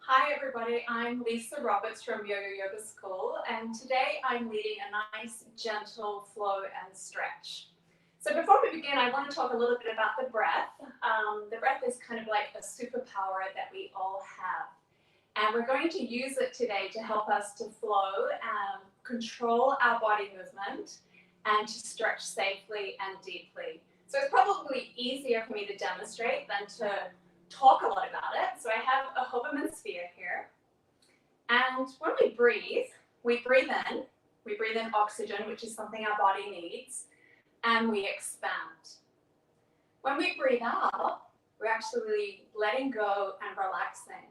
Hi everybody, I'm Lisa Roberts from YoYo Yoga School, and today I'm leading a nice gentle flow and stretch. So before we begin, I want to talk a little bit about the breath. The breath is kind of like a superpower that we all have, and we're going to use it today to help us to flow and control our body movement and to stretch safely and deeply. So it's probably easier for me to demonstrate than to talk a lot about it. So I have a Hoberman sphere here. And when we breathe in oxygen, which is something our body needs, and we expand. When we breathe out, we're actually letting go and relaxing.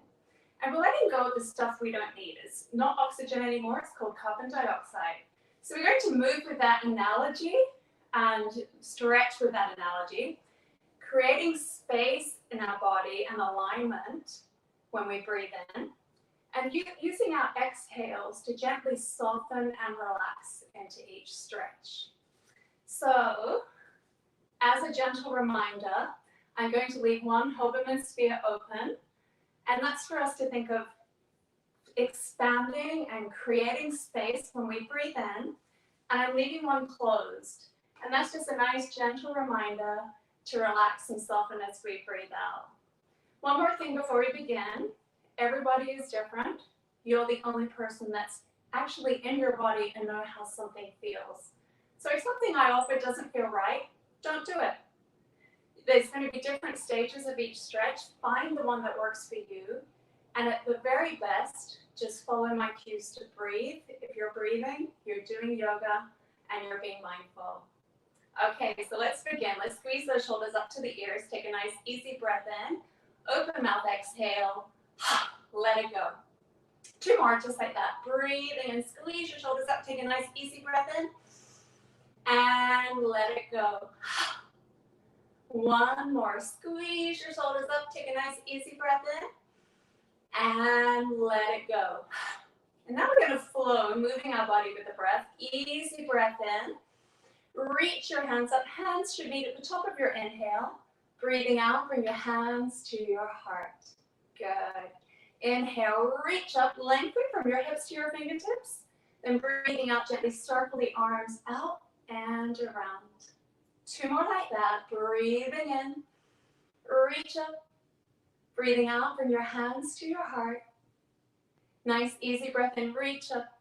And we're letting go of the stuff we don't need. It's not oxygen anymore, it's called carbon dioxide. So we're going to move with that analogy and stretch with that analogy, creating space in our body and alignment when we breathe in, and using our exhales to gently soften and relax into each stretch. So, as a gentle reminder, I'm going to leave one Hoberman sphere open, and that's for us to think of expanding and creating space when we breathe in, and I'm leaving one closed. And that's just a nice gentle reminder to relax and soften as we breathe out. One more thing before we begin. Everybody is different. You're the only person that's actually in your body and know how something feels. So if something I offer doesn't feel right, don't do it. There's going to be different stages of each stretch. Find the one that works for you. And at the very best, just follow my cues to breathe. If you're breathing, you're doing yoga, and you're being mindful. Okay, so let's begin. Let's squeeze those shoulders up to the ears. Take a nice easy breath in. Open mouth, exhale. Let it go. Two more, just like that. Breathing and squeeze your shoulders up. Take a nice easy breath in. And let it go. One more. Squeeze your shoulders up. Take a nice easy breath in. And let it go. And now we're going to flow, moving our body with the breath. Easy breath in. Reach your hands up. Hands should meet at the top of your inhale. Breathing out, bring your hands to your heart. Good. Inhale, reach up, lengthen from your hips to your fingertips. Then breathing out, gently circle the arms out and around. Two more like that. Breathing in, reach up. Breathing out, bring your hands to your heart. Nice, easy breath in, reach up.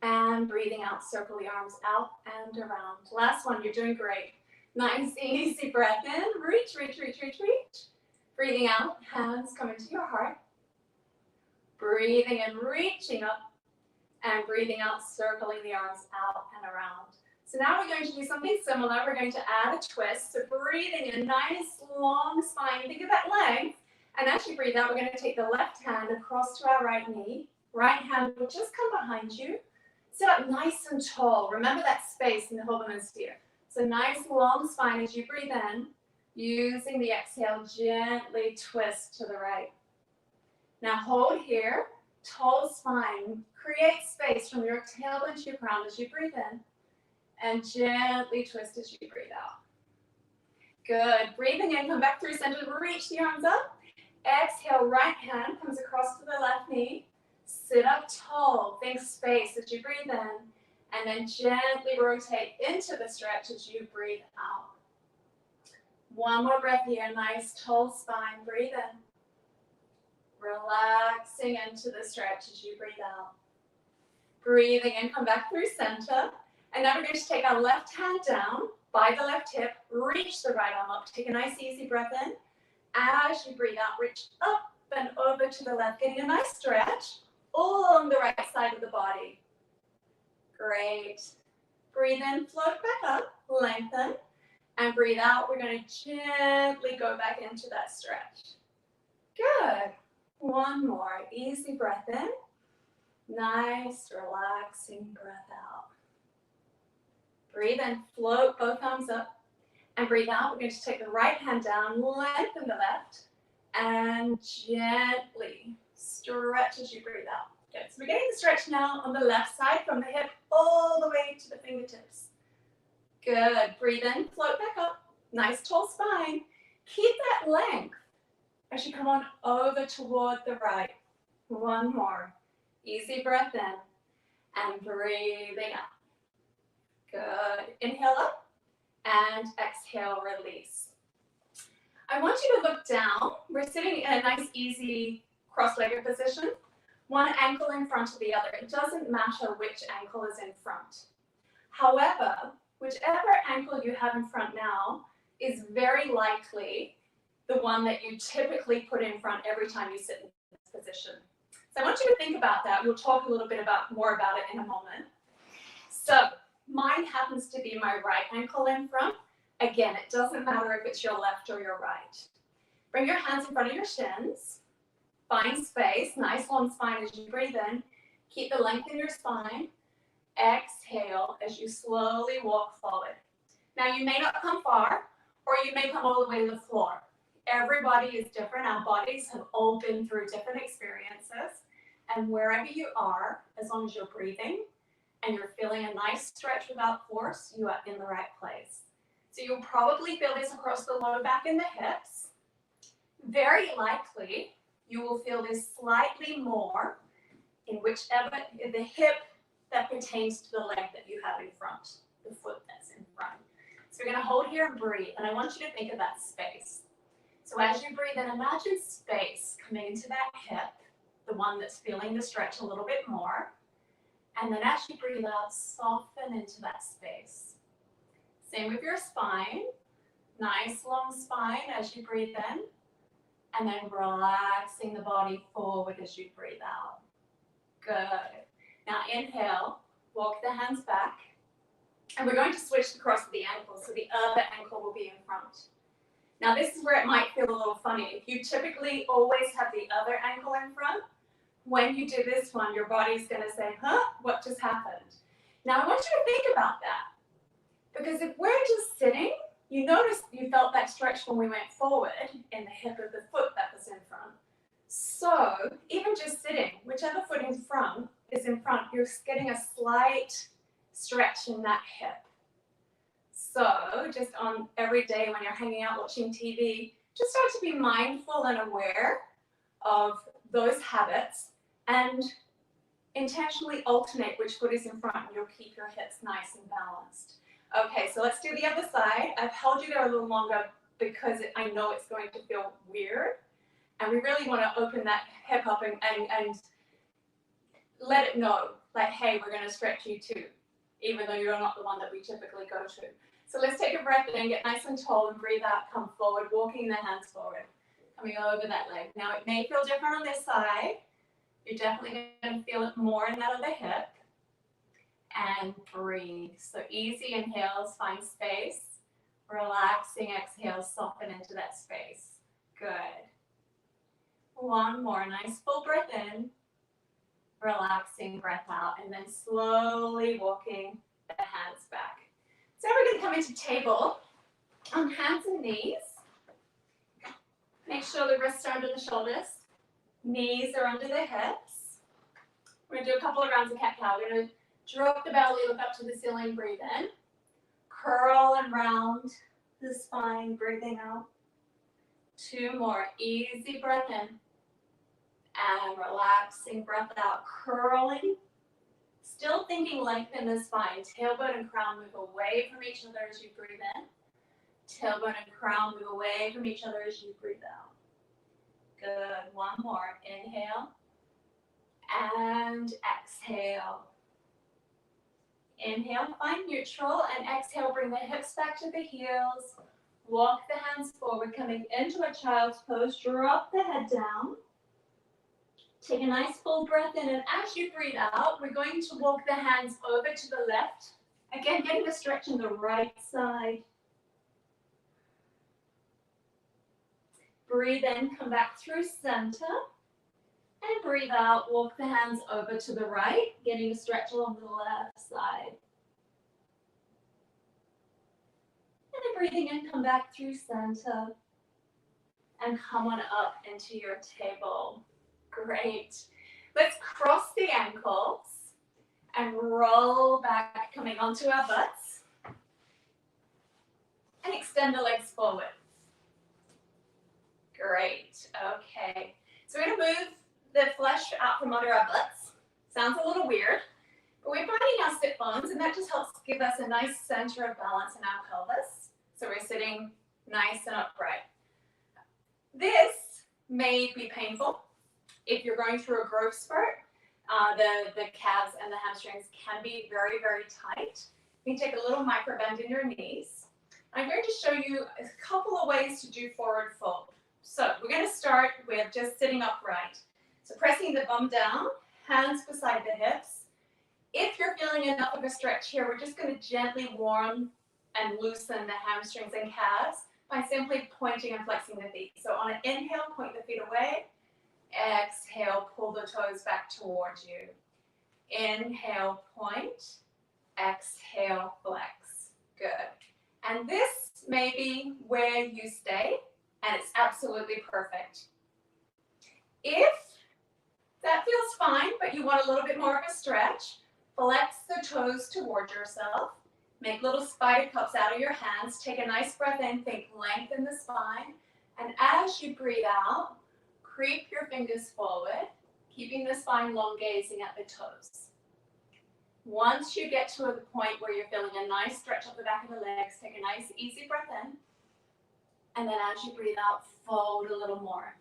And breathing out, circle the arms out and around. Last one, you're doing great. Nice, easy breath in, reach, reach, reach, reach, reach. Breathing out, hands coming to your heart. Breathing in, reaching up. And breathing out, circling the arms out and around. So now we're going to do something similar. We're going to add a twist. So breathing in, nice, long spine. Think of that length. And as you breathe out, we're going to take the left hand across to our right knee. Right hand will just come behind you. Sit up nice and tall. Remember that space in the Hoberman sphere. So nice long spine as you breathe in. Using the exhale, gently twist to the right. Now hold here. Tall spine. Create space from your tailbone to your crown as you breathe in. And gently twist as you breathe out. Good. Breathing in, come back through center. Reach the arms up. Exhale, right hand comes across to the left knee. Sit up tall, think space as you breathe in, and then gently rotate into the stretch as you breathe out. One more breath here, nice tall spine, breathe in. Relaxing into the stretch as you breathe out. Breathing in, come back through center, and now we're going to take our left hand down by the left hip, reach the right arm up, take a nice easy breath in. As you breathe out, reach up and over to the left, getting a nice stretch all along the right side of the body. Great. Breathe in, float back up, lengthen, and breathe out. We're going to gently go back into that stretch. Good. One more. Easy breath in. Nice, relaxing breath out. Breathe in, float both arms up, and breathe out. We're going to take the right hand down, lengthen the left, and gently stretch as you breathe out. Good. So we're getting the stretch now on the left side from the hip all the way to the fingertips. Good. Breathe in, float back up. Nice tall spine. Keep that length as you come on over toward the right. One more. Easy breath in and breathing out. Good. Inhale up and exhale, release. I want you to look down. We're sitting in a nice, easy cross-legged position. One ankle in front of the other. It doesn't matter which ankle is in front. However, whichever ankle you have in front now is very likely the one that you typically put in front every time you sit in this position. So I want you to think about that. We'll talk a little bit more about it in a moment. So mine happens to be my right ankle in front. Again, it doesn't matter if it's your left or your right. Bring your hands in front of your shins. Find space, nice long spine as you breathe in. Keep the length in your spine. Exhale as you slowly walk forward. Now you may not come far, or you may come all the way to the floor. Everybody is different. Our bodies have all been through different experiences. And wherever you are, as long as you're breathing and you're feeling a nice stretch without force, you are in the right place. So you'll probably feel this across the lower back and the hips. Very likely, you will feel this slightly more in whichever, the hip that pertains to the leg that you have in front, the foot that's in front. So we're going to hold here and breathe, and I want you to think of that space. So as you breathe in, imagine space coming into that hip, the one that's feeling the stretch a little bit more, and then as you breathe out, soften into that space. Same with your spine, nice long spine as you breathe in, and then relaxing the body forward as you breathe out. Good. Now inhale, walk the hands back, and we're going to switch across to the ankle, so the other ankle will be in front. Now this is where it might feel a little funny. If you typically always have the other ankle in front, when you do this one, your body's going to say, huh, what just happened? Now I want you to think about that, because if we're just sitting, you notice you felt that stretch when we went forward in the hip of the foot that was in front. So even just sitting, whichever foot is in front, you're getting a slight stretch in that hip. So just on every day when you're hanging out watching TV, just start to be mindful and aware of those habits and intentionally alternate which foot is in front, and you'll keep your hips nice and balanced. Okay, so let's do the other side. I've held you there a little longer because I know it's going to feel weird. And we really want to open that hip up and let it know, like, hey, we're going to stretch you too, even though you're not the one that we typically go to. So let's take a breath in, get nice and tall, and breathe out, come forward, walking the hands forward, coming over that leg. Now it may feel different on this side. You're definitely going to feel it more in that other hip. And breathe. So easy inhales, find space. Relaxing exhales, soften into that space. Good. One more, nice full breath in. Relaxing breath out, and then slowly walking the hands back. So we're going to come into table on hands and knees. Make sure the wrists are under the shoulders. Knees are under the hips. We're going to do a couple of rounds of cat-cow. We're going to drop the belly, look up to the ceiling, breathe in. Curl and round the spine, breathing out. Two more, easy breath in. And relaxing breath out, curling. Still thinking lengthen the spine. Tailbone and crown move away from each other as you breathe in. Tailbone and crown move away from each other as you breathe out. Good, one more, inhale. And exhale. Inhale, find neutral, and exhale, bring the hips back to the heels. Walk the hands forward, coming into a child's pose. Drop the head down. Take a nice full breath in, and as you breathe out, we're going to walk the hands over to the left. Again, getting a stretch in the right side. Breathe in, come back through center. And breathe out, walk the hands over to the right, getting a stretch along the left side. And then breathing in, come back through center. And come on up into your table. Great. Let's cross the ankles and roll back, coming onto our butts. And extend the legs forward. Great. Okay. So we're going to move the flesh out from under our butts. Sounds a little weird, but we're finding our sit bones, and that just helps give us a nice center of balance in our pelvis. So we're sitting nice and upright. This may be painful. If you're going through a growth spurt, the calves and the hamstrings can be very, very tight. You can take a little micro bend in your knees. I'm going to show you a couple of ways to do forward fold. So we're going to start with just sitting upright. So pressing the bum down, hands beside the hips. If you're feeling enough of a stretch here, we're just going to gently warm and loosen the hamstrings and calves by simply pointing and flexing the feet. So on an inhale, point the feet away. Exhale, pull the toes back towards you. Inhale, point. Exhale, flex. Good. And this may be where you stay, and it's absolutely perfect. If that feels fine, but you want a little bit more of a stretch, flex the toes towards yourself. Make little spider cups out of your hands. Take a nice breath in, think lengthen the spine. And as you breathe out, creep your fingers forward, keeping the spine long, gazing at the toes. Once you get to the point where you're feeling a nice stretch up the back of the legs, take a nice easy breath in. And then as you breathe out, fold a little more.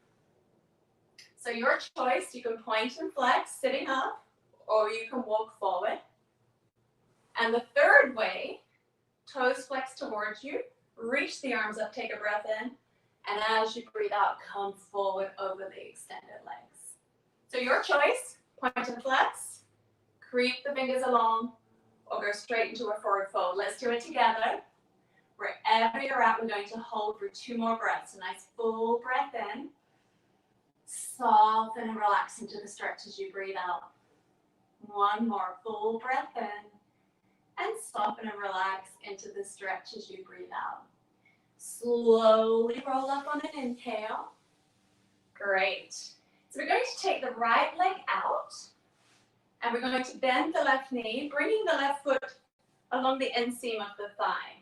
So your choice, you can point and flex sitting up, or you can walk forward. And the third way, toes flex towards you, reach the arms up, take a breath in, and as you breathe out, come forward over the extended legs. So your choice, point and flex, creep the fingers along, or go straight into a forward fold. Let's do it together. Wherever you're at, we're going to hold for 2 more breaths. A nice full breath in. Soften and relax into the stretch as you breathe out. 1 more full breath in. And soften and relax into the stretch as you breathe out. Slowly roll up on an inhale. Great. So we're going to take the right leg out. And we're going to bend the left knee, bringing the left foot along the inseam of the thigh.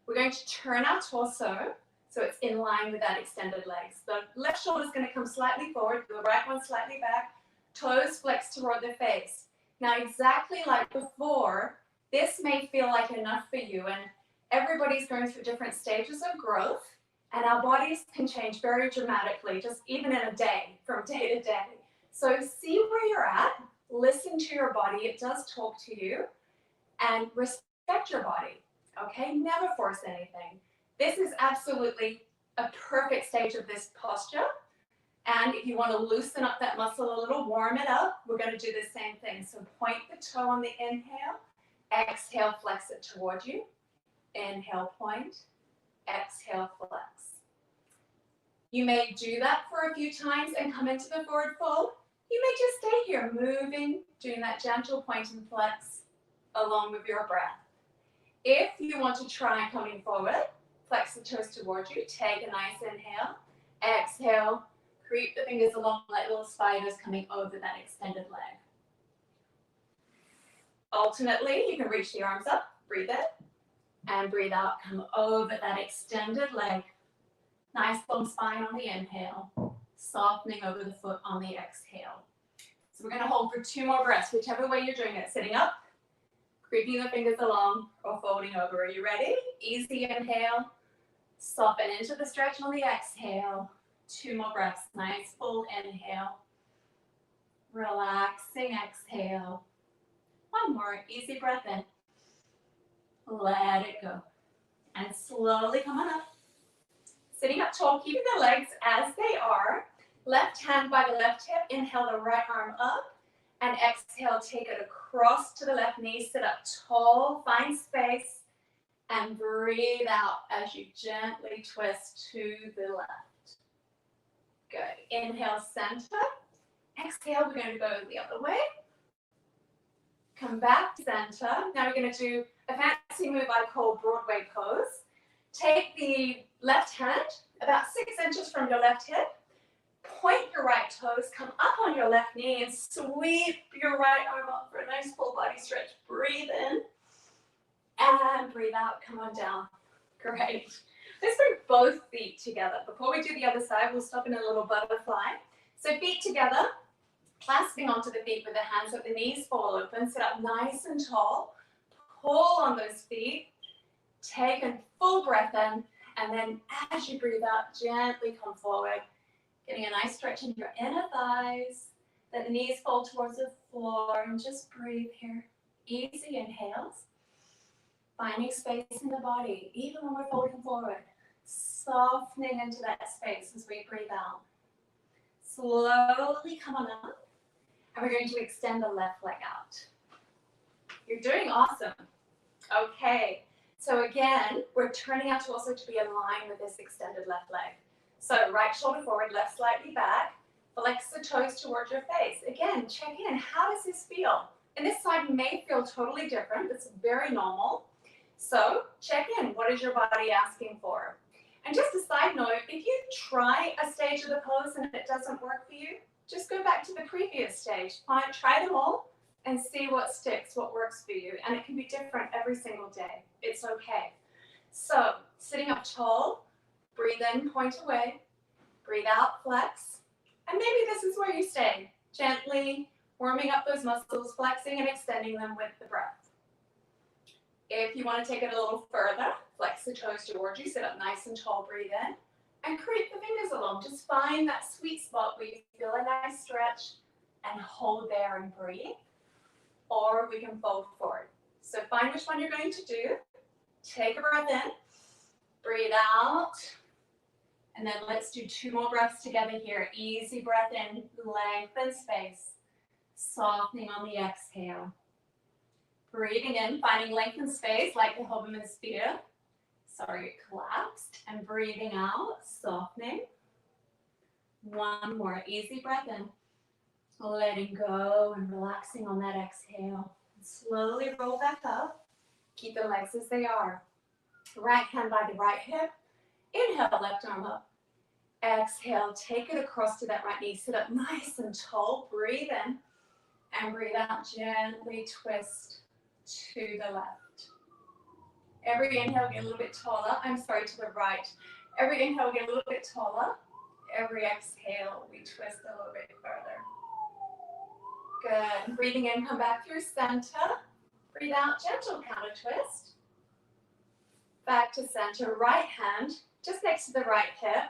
We're going to turn our torso so it's in line with that extended legs. The left shoulder is going to come slightly forward, the right one slightly back, toes flex toward the face. Now, exactly like before, this may feel like enough for you, and everybody's going through different stages of growth, and our bodies can change very dramatically, just even in a day, from day to day. So see where you're at, listen to your body, it does talk to you, and respect your body, okay? Never force anything. This is absolutely a perfect stage of this posture. And if you want to loosen up that muscle a little, warm it up, we're going to do the same thing. So point the toe on the inhale, exhale, flex it towards you. Inhale, point, exhale, flex. You may do that for a few times and come into the forward fold. You may just stay here, moving, doing that gentle point and flex along with your breath. If you want to try coming forward, flex the toes towards you, take a nice inhale, exhale, creep the fingers along like little spiders coming over that extended leg. Alternately, you can reach the arms up, breathe in, and breathe out, come over that extended leg. Nice long spine on the inhale, softening over the foot on the exhale. So we're going to hold for 2 more breaths, whichever way you're doing it, sitting up, creeping the fingers along, or folding over. Are you ready? Easy inhale, soften into the stretch on the exhale. 2 more breaths, nice full inhale, relaxing exhale. 1 more, easy breath in, let it go, and slowly come on up. Sitting up tall, keeping the legs as they are, left hand by the left hip, inhale the right arm up, and exhale, take it across to the left knee, sit up tall, find space, and breathe out as you gently twist to the left. Good. Inhale, center. Exhale, we're going to go the other way. Come back to center. Now we're going to do a fancy move I call Broadway pose. Take the left hand about 6 inches from your left hip. Point your right toes, come up on your left knee, and sweep your right arm up for a nice full body stretch. Breathe in and breathe out. Come on down. Great. Let's bring both feet together. Before we do the other side, we'll stop in a little butterfly. So feet together, clasping onto the feet with the hands so the knees fall open. Sit up nice and tall. Pull on those feet. Take a full breath in. And then as you breathe out, gently come forward. Getting a nice stretch in your inner thighs. Let the knees fall towards the floor. And just breathe here. Easy inhales. Finding space in the body, even when we're folding forward. Softening into that space as we breathe out. Slowly come on up. And we're going to extend the left leg out. You're doing awesome. Okay. So again, we're turning out to also to be in line with this extended left leg. So right shoulder forward, left slightly back. Flex the toes towards your face. Again, check in. How does this feel? And this side may feel totally different. It's very normal. So check in. What is your body asking for? And just a side note, if you try a stage of the pose and it doesn't work for you, just go back to the previous stage. Try them all and see what sticks, what works for you. And it can be different every single day. It's okay. So sitting up tall, breathe in, point away. Breathe out, flex. And maybe this is where you stay. Gently warming up those muscles, flexing and extending them with the breath. If you want to take it a little further, flex the toes towards you, sit up nice and tall, breathe in, and creep the fingers along. Just find that sweet spot where you feel a nice stretch and hold there and breathe. Or we can fold forward. So find which one you're going to do. Take a breath in, breathe out, and then let's do 2 more breaths together here. Easy breath in, lengthen space, softening on the exhale. Breathing in, finding length and space like the Hoberman sphere. Sorry, it collapsed. And breathing out, softening. 1 more, easy breath in. Letting go and relaxing on that exhale. Slowly roll back up. Keep the legs as they are. Right hand by the right hip. Inhale, left arm up. Exhale, take it across to that right knee. Sit up nice and tall. Breathe in. And breathe out, gently twist to the left. Every inhale, get a little bit taller. To the right. Every inhale, get a little bit taller. Every exhale, we twist a little bit further. Good. Breathing in, come back through center. Breathe out, gentle counter twist. Back to center. Right hand, just next to the right hip.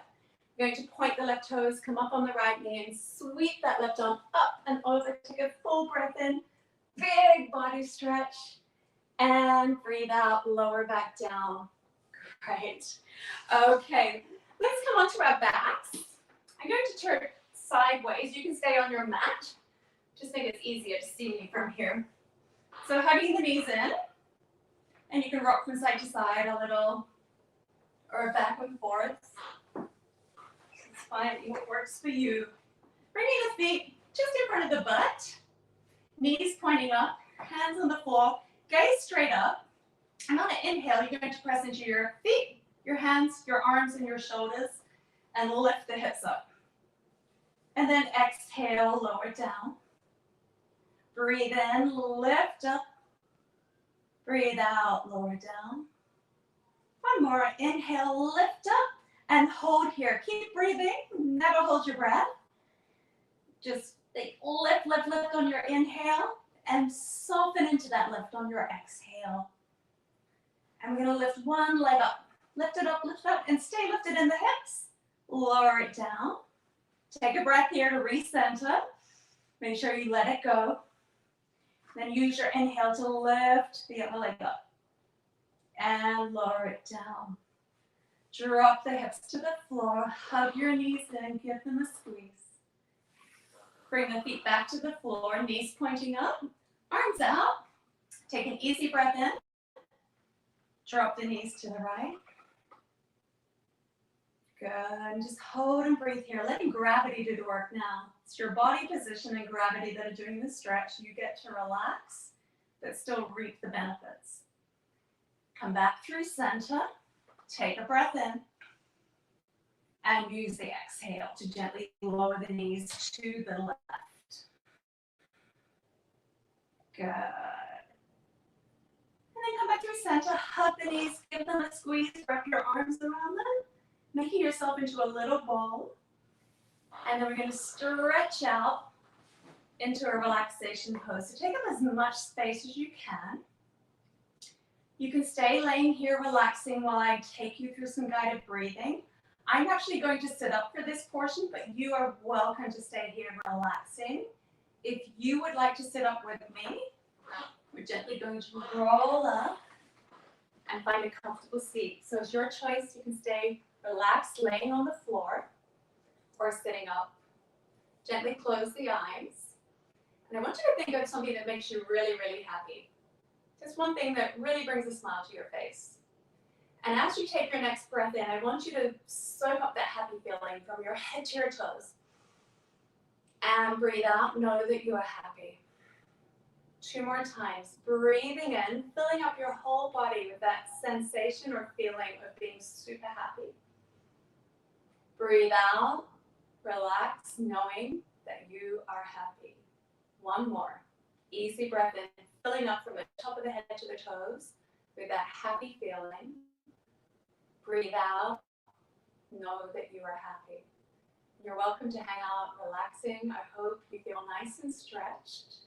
You're going to point the left toes, come up on the right knee, and sweep that left arm up and over. Take a full breath in. Big body stretch. And breathe out, lower back down. Great. Okay, let's come onto our backs. I'm going to turn sideways. You can stay on your mat. Just make it easier to see me from here. So hugging the knees in. And you can rock from side to side a little, or back and forth. It's finding what works for you. Bringing the feet just in front of the butt. Knees pointing up, hands on the floor, gaze straight up. And on an inhale, you're going to press into your feet, your hands, your arms, and your shoulders, and lift the hips up. And then exhale, lower down. Breathe in, lift up. Breathe out, lower down. 1 more, inhale, lift up, and hold here. Keep breathing, never hold your breath. Just lift, lift, lift on your inhale, and soften into that lift on your exhale. And we're going to lift 1 leg up. Lift it up, and stay lifted in the hips. Lower it down. Take a breath here to recenter. Make sure you let it go. Then use your inhale to lift the other leg up. And lower it down. Drop the hips to the floor. Hug your knees in. Give them a squeeze. Bring the feet back to the floor. Knees pointing up. Arms out. Take an easy breath in. Drop the knees to the right. Good. And just hold and breathe here. Letting gravity do the work now. It's your body position and gravity that are doing the stretch. You get to relax, but still reap the benefits. Come back through center. Take a breath in. And use the exhale to gently lower the knees to the left. Good. And then come back through center. Hug the knees. Give them a squeeze. Wrap your arms around them. Making yourself into a little ball. And then we're going to stretch out into a relaxation pose. So take up as much space as you can. You can stay laying here relaxing while I take you through some guided breathing. I'm actually going to sit up for this portion, but you are welcome to stay here relaxing. If you would like to sit up with me, we're gently going to roll up and find a comfortable seat. So it's your choice. You can stay relaxed, laying on the floor, or sitting up. Gently close the eyes. And I want you to think of something that makes you really, really happy. Just one thing that really brings a smile to your face. And as you take your next breath in, I want you to soak up that happy feeling from your head to your toes. And breathe out, know that you are happy. 2 more times. Breathing in, filling up your whole body with that sensation or feeling of being super happy. Breathe out, relax, knowing that you are happy. 1 more. Easy breath in, filling up from the top of the head to the toes with that happy feeling. Breathe out, know that you are happy. You're welcome to hang out relaxing. I hope you feel nice and stretched.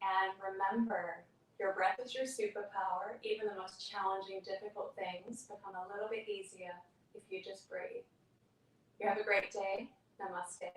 And remember, your breath is your superpower. Even the most challenging, difficult things become a little bit easier if you just breathe. You have a great day. Namaste.